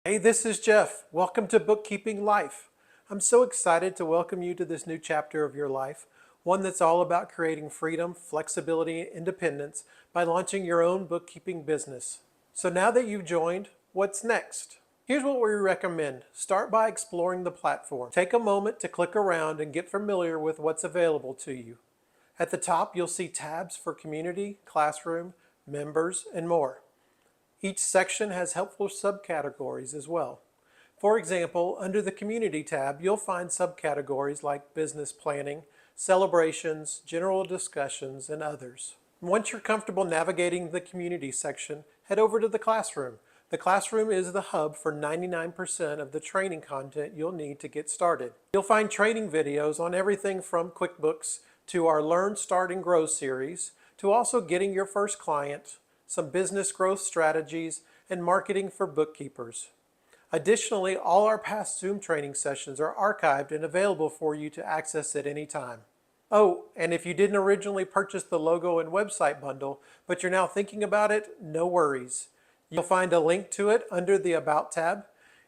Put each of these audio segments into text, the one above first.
Hey, this is Jeff. Welcome to Bookkeeping Life. I'm so excited to welcome you to this new chapter of your life, one that's all about creating freedom, flexibility, and independence by launching your own bookkeeping business. So now that you've joined, what's next? Here's what we recommend. Start by exploring the platform. Take a moment to click around and get familiar with what's available to you. At the top, you'll see tabs for community, classroom, members, and more. Each section has helpful subcategories as well. For example, under the Community tab, you'll find subcategories like business planning, celebrations, general discussions, and others. Once you're comfortable navigating the Community section, head over to the Classroom. The Classroom is the hub for 99% of the training content you'll need to get started. You'll find training videos on everything from QuickBooks to our Learn, Start, and Grow series, to also getting your first client, some business growth strategies, and marketing for bookkeepers. Additionally, all our past Zoom training sessions are archived and available for you to access at any time. Oh, and if you didn't originally purchase the logo and website bundle, but you're now thinking about it, no worries. You'll find a link to it under the About tab.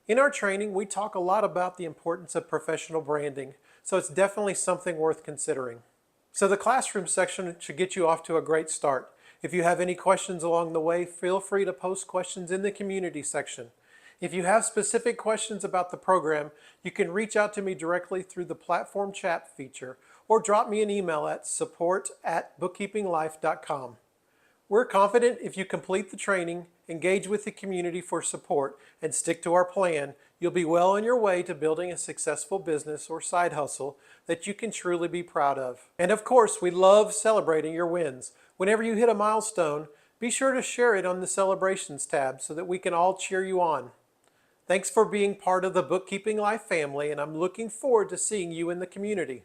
In our training, we talk a lot about the importance of professional branding, so it's definitely something worth considering. So the Classroom section should get you off to a great start. If you have any questions along the way, feel free to post questions in the Community section. If you have specific questions about the program, you can reach out to me directly through the platform chat feature or drop me an email at support@bookkeepinglife.com. We're confident if you complete the training, engage with the community for support, and stick to our plan, you'll be well on your way to building a successful business or side hustle that you can truly be proud of. And of course, we love celebrating your wins. Whenever you hit a milestone, be sure to share it on the Celebrations tab so that we can all cheer you on. Thanks for being part of the Bookkeeping Life family, and I'm looking forward to seeing you in the community.